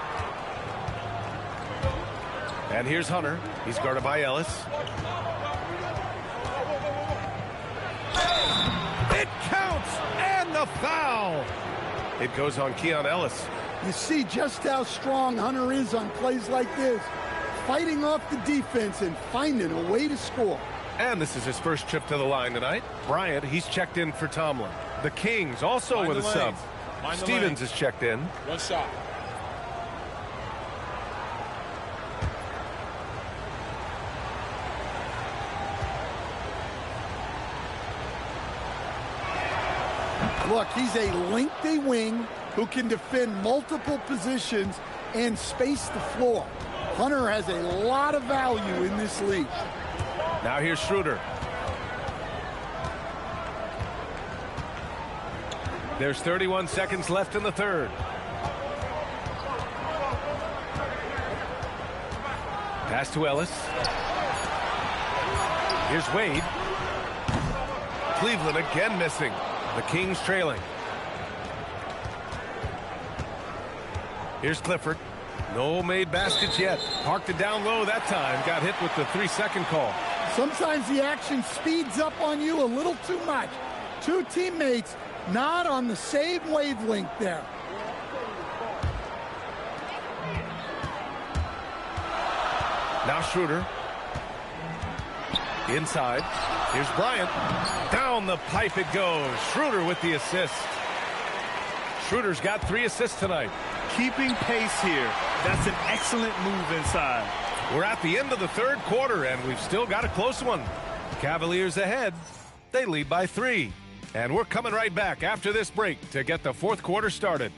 And here's Hunter. He's guarded by Ellis. It counts! And the foul! It goes on Keon Ellis. You see just how strong Hunter is on plays like this. Fighting off the defense and finding a way to score. And this is his first trip to the line tonight. Bryant, he's checked in for Tomlin. The Kings also with a sub. Stevens is checked in. One shot. Look, he's a lengthy wing who can defend multiple positions and space the floor. Hunter has a lot of value in this league. Now here's Schroeder. There's 31 seconds left in the third. Pass to Ellis. Here's Wade. Cleveland again missing. The Kings trailing. Here's Clifford. No made baskets yet. Parked it down low that time. Got hit with the 3-second call. Sometimes the action speeds up on you a little too much. Two teammates not on the same wavelength there. Now Schroeder. Inside. Here's Bryant. Down the pipe it goes. Schroeder with the assist. Schroeder's got 3 assists tonight. Keeping pace here. That's an excellent move inside. We're at the end of the third quarter, and we've still got a close one. Cavaliers ahead. They lead by 3. And we're coming right back after this break to get the fourth quarter started.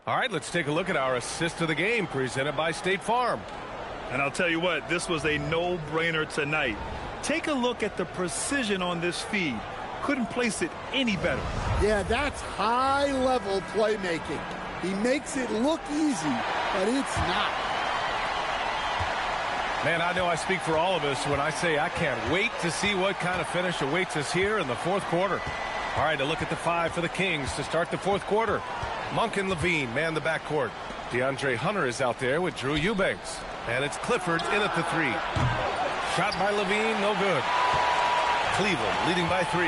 All right, let's take a look at our assist of the game presented by State Farm. And I'll tell you what, this was a no-brainer tonight. Take a look at the precision on this feed. Couldn't place it any better. Yeah, that's high-level playmaking. He makes it look easy, but it's not. Man, I know I speak for all of us when I say I can't wait to see what kind of finish awaits us here in the fourth quarter. All right, a look at the 5 for the Kings to start the fourth quarter. Monk and Levine man the backcourt. DeAndre Hunter is out there with Drew Eubanks. And it's Clifford in at the 3. Shot by Levine, no good. Cleveland leading by 3.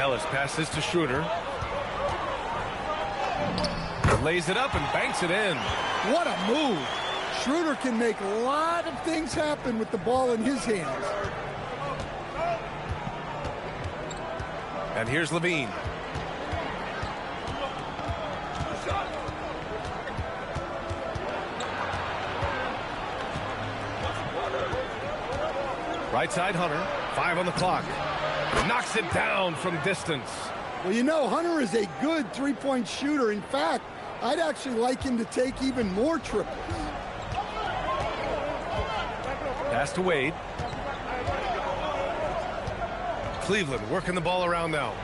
Ellis passes to Schroeder. Lays it up and banks it in. What a move. Schroeder can make a lot of things happen with the ball in his hands. And here's Levine. Right side Hunter, 5 on the clock. Knocks it down from distance. Well, you know, Hunter is a good three-point shooter. In fact, I'd actually like him to take even more triples. Pass to Wade. Cleveland working the ball around now.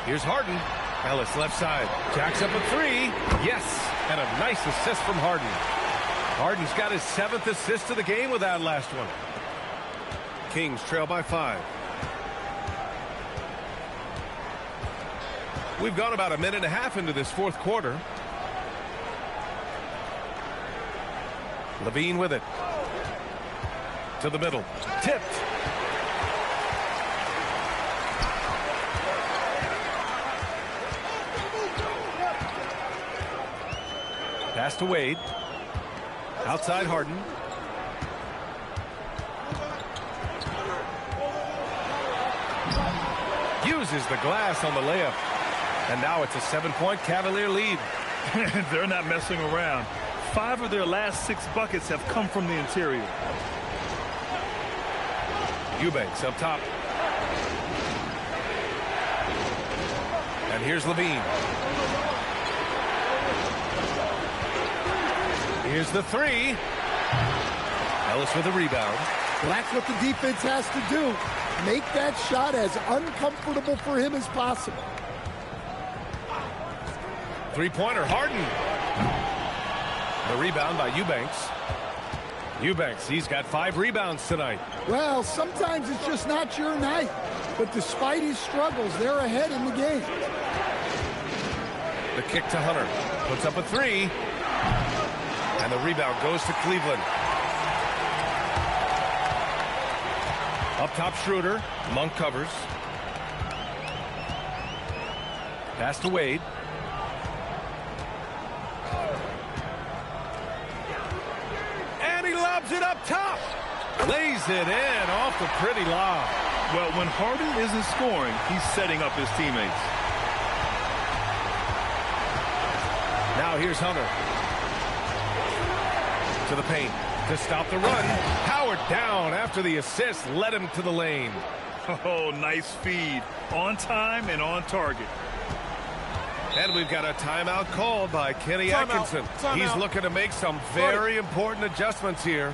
Here's Harden. Ellis left side. Jacks up a 3. Yes, and a nice assist from Harden. Harden's got his 7th assist of the game with that last one. Kings trail by 5. We've gone about a minute and a half into this fourth quarter. Levine with it. To the middle. Tipped. Pass to Wade. Outside Harden. Uses the glass on the layup. And now it's a 7-point Cavalier lead. They're not messing around. 5 of their last 6 buckets have come from the interior. Eubanks up top. And here's Levine. Here's the 3. Ellis with a rebound. Well, that's what the defense has to do. Make that shot as uncomfortable for him as possible. 3-pointer, Harden. The rebound by Eubanks. Eubanks, he's got 5 rebounds tonight. Well, sometimes it's just not your night. But despite his struggles, they're ahead in the game. The kick to Hunter. Puts up a 3. And the rebound goes to Cleveland. Up top, Schroeder. Monk covers. Pass to Wade. And he lobs it up top. Lays it in off the pretty lob. Well, when Harden isn't scoring, he's setting up his teammates. Now here's Hunter. To the paint to stop the run. Howard down after the assist led him to the lane. Oh, nice feed. On time and on target. And we've got a timeout called by Kenny Atkinson. He's looking to make some very important adjustments here.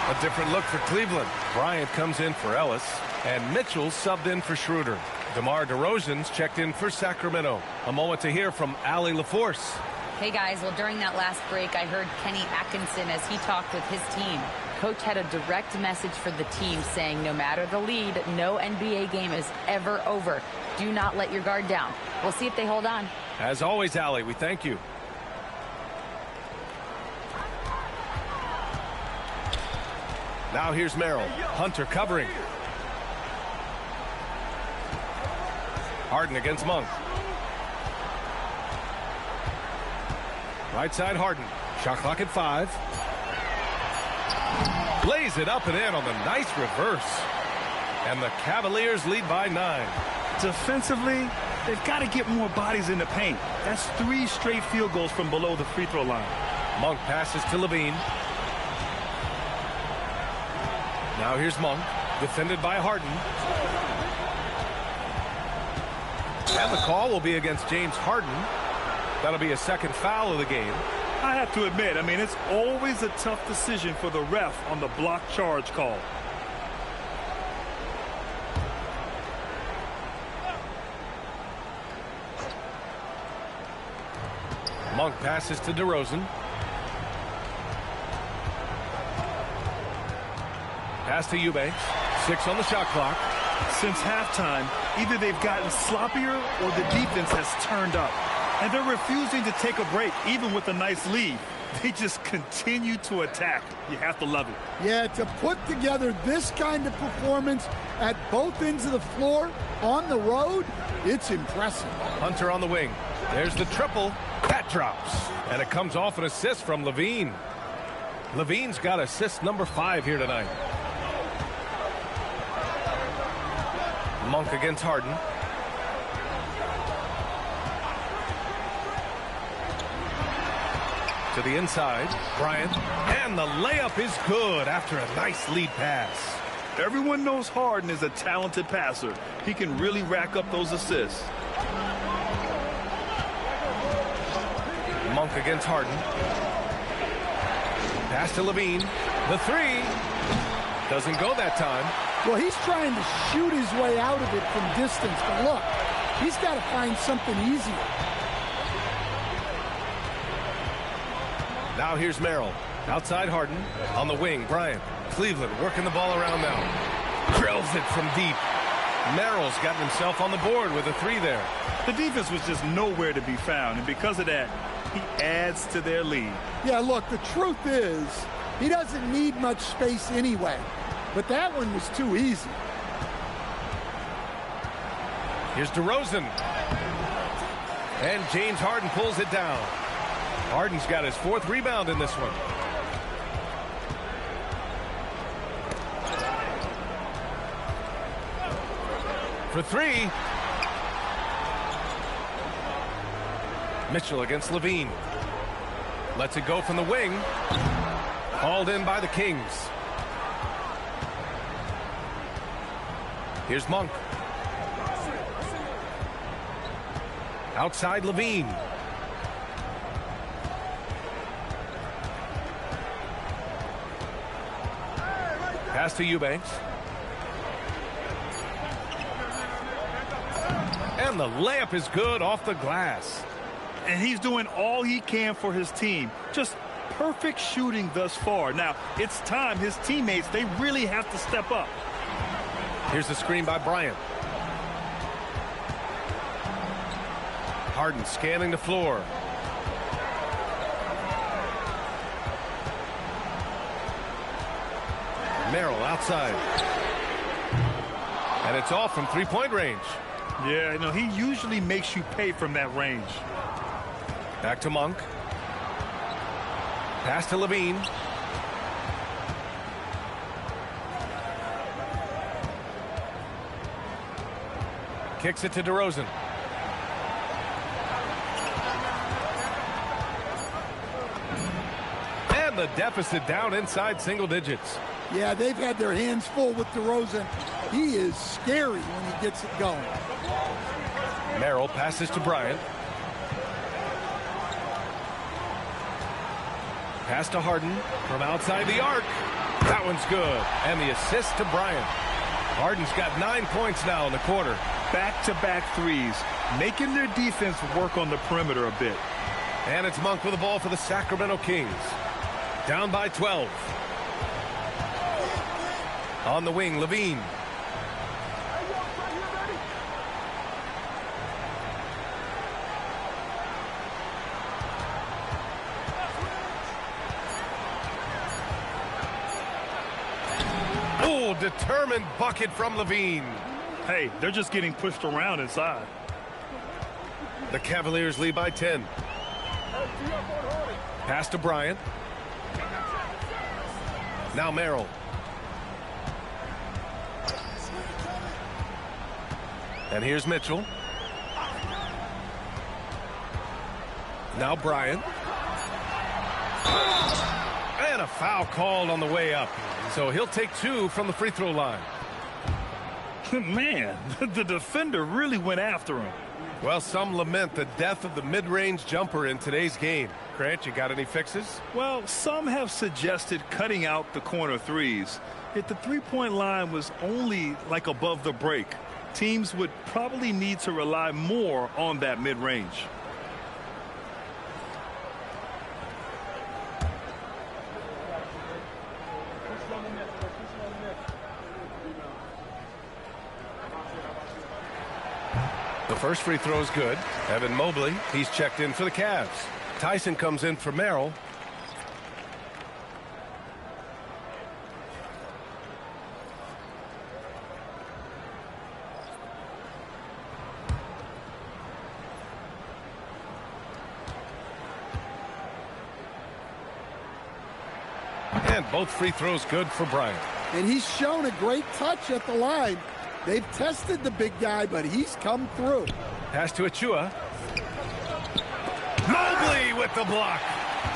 A different look for Cleveland. Bryant comes in for Ellis, and Mitchell subbed in for Schroeder. DeMar DeRozan's checked in for Sacramento. A moment to hear from Allie LaForce. Hey guys, well during that last break I heard Kenny Atkinson as he talked with his team. Coach had a direct message for the team saying no matter the lead, no NBA game is ever over. Do not let your guard down. We'll see if they hold on. As always, Allie, we thank you. Now here's Merrill. Hunter covering. Harden against Monk. Right side Harden. Shot clock at 5. Lays it up and in on the nice reverse. And the Cavaliers lead by 9. Defensively, they've got to get more bodies in the paint. That's 3 straight field goals from below the free throw line. Monk passes to Levine. Now here's Monk, defended by Harden. And the call will be against James Harden. That'll be a second foul of the game. I have to admit, it's always a tough decision for the ref on the block charge call. Monk passes to DeRozan. Pass to Eubanks. 6 on the shot clock. Since halftime, either they've gotten sloppier or the defense has turned up. And they're refusing to take a break, even with a nice lead. They just continue to attack. You have to love it. Yeah, to put together this kind of performance at both ends of the floor on the road, it's impressive. Hunter on the wing. There's the triple. That drops. And it comes off an assist from Levine. Levine's got assist number 5 here tonight. Monk against Harden. To the inside, Bryant, and the layup is good after a nice lead pass. Everyone knows Harden is a talented passer. He can really rack up those assists. Monk against Harden. Pass to Levine. The 3 doesn't go that time. Well, he's trying to shoot his way out of it from distance, but look, he's got to find something easier. Now here's Merrill. Outside Harden. On the wing, Bryant. Cleveland working the ball around now. Drills it from deep. Merrill's gotten himself on the board with a 3 there. The defense was just nowhere to be found, and because of that, he adds to their lead. Yeah, look, the truth is, he doesn't need much space anyway. But that one was too easy. Here's DeRozan. And James Harden pulls it down. Harden's got his 4th rebound in this one. For 3. Mitchell against Levine. Lets it go from the wing. Hauled in by the Kings. Here's Monk. Outside Levine. Pass to Eubanks. And the layup is good off the glass. And he's doing all he can for his team. Just perfect shooting thus far. Now, it's time his teammates, they really have to step up. Here's the screen by Bryant. Harden scanning the floor. Merrill outside. And it's off from three-point range. Yeah, he usually makes you pay from that range. Back to Monk. Pass to Levine. Kicks it to DeRozan. And the deficit down inside single digits. Yeah, they've had their hands full with DeRozan. He is scary when he gets it going. Merrill passes to Bryant. Pass to Harden from outside the arc. That one's good. And the assist to Bryant. Harden's got 9 points now in the quarter. Back-to-back threes, making their defense work on the perimeter a bit. And it's Monk with the ball for the Sacramento Kings. Down by 12. On the wing, Levine. Oh, determined bucket from Levine. Hey, they're just getting pushed around inside. The Cavaliers lead by 10. Pass to Bryant. Now Merrill. And here's Mitchell. Now Bryant. And a foul called on the way up. So he'll take 2 from the free throw line. Man, the defender really went after him. Well, some lament the death of the mid-range jumper in today's game. Grant, you got any fixes? Well, some have suggested cutting out the corner threes. If the three-point line was only like above the break, teams would probably need to rely more on that mid-range. The first free throw is good. Evan Mobley, he's checked in for the Cavs. Tyson comes in for Merrill. And both free throws good for Bryant. And he's shown a great touch at the line. They've tested the big guy, but he's come through. Pass to Achua. Mobley with the block.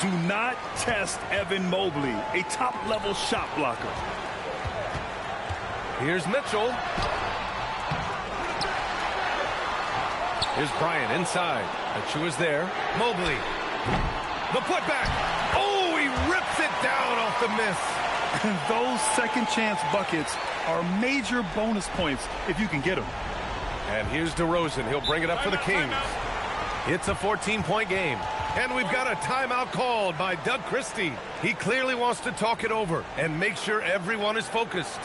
Do not test Evan Mobley, a top-level shot blocker. Here's Mitchell. Here's Bryant inside. Achua's there. Mobley. The putback. Oh, he rips it down off the miss. And those second-chance buckets are major bonus points if you can get them. And here's DeRozan. He'll bring it up for the Kings. It's a 14-point game. And we've got a timeout called by Doug Christie. He clearly wants to talk it over and make sure everyone is focused.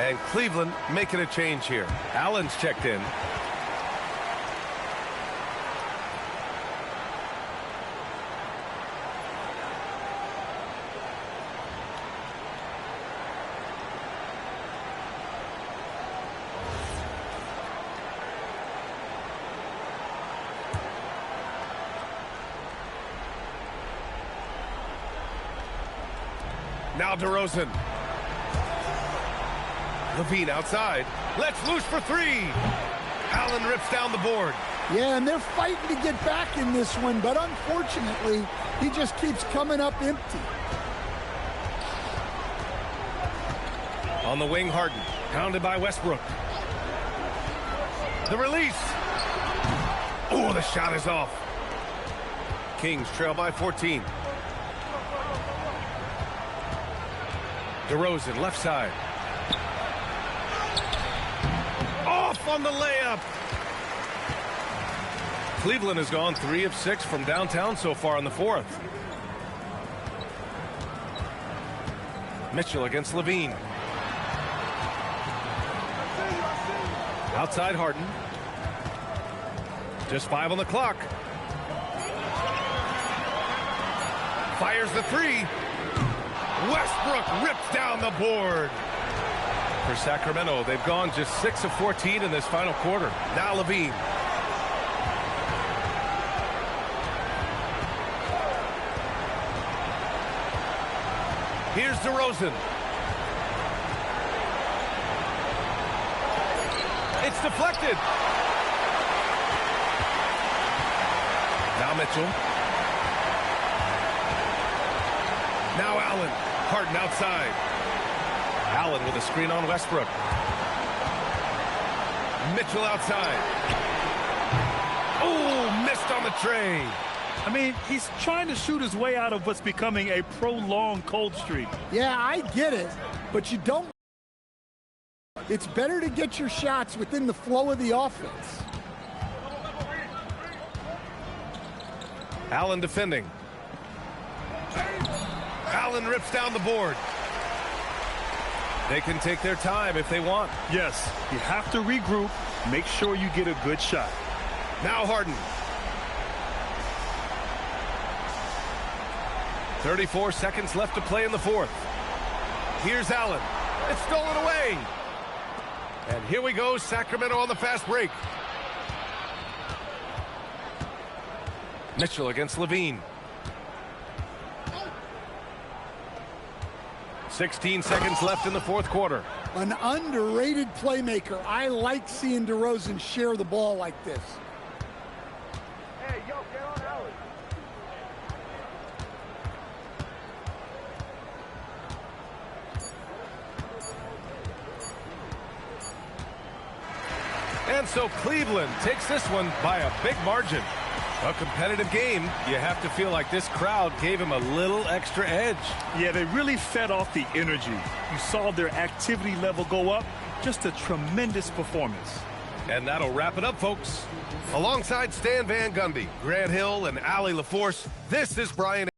And Cleveland making a change here. Allen's checked in. Now DeRozan. Levine outside. Let's loose for three. Allen rips down the board. Yeah, and they're fighting to get back in this one, but unfortunately, he just keeps coming up empty. On the wing, Harden. Pounded by Westbrook. The release. Oh, the shot is off. Kings trail by 14. DeRozan, left side. Off on the layup. Cleveland has gone 3 of 6 from downtown so far in the fourth. Mitchell against Levine. Outside Harden. Just 5 on the clock. Fires the three. Westbrook rips down the board. For Sacramento, they've gone just 6 of 14 in this final quarter. Now Levine. Here's DeRozan. It's deflected. Now Mitchell. Now Allen. Harden outside. Allen with a screen on Westbrook. Mitchell outside. Oh, missed on the tray. I mean, he's trying to shoot his way out of what's becoming a prolonged cold streak. Yeah, I get it, but you don't. It's better to get your shots within the flow of the offense. Allen defending. Allen rips down the board. They can take their time if they want. Yes, you have to regroup, make sure you get a good shot. Now Harden. 34 seconds left to play in the fourth. Here's Allen. It's stolen away. And here we go, Sacramento on the fast break. Mitchell against Levine. 16 seconds left in the fourth quarter. An underrated playmaker. I like seeing DeRozan share the ball like this. Hey, yo, get on Allen. And so Cleveland takes this one by a big margin. A competitive game. You have to feel like this crowd gave him a little extra edge. Yeah, they really fed off the energy. You saw their activity level go up. Just a tremendous performance. And that'll wrap it up, folks. Alongside Stan Van Gundy, Grant Hill, and Allie LaForce, this is Brian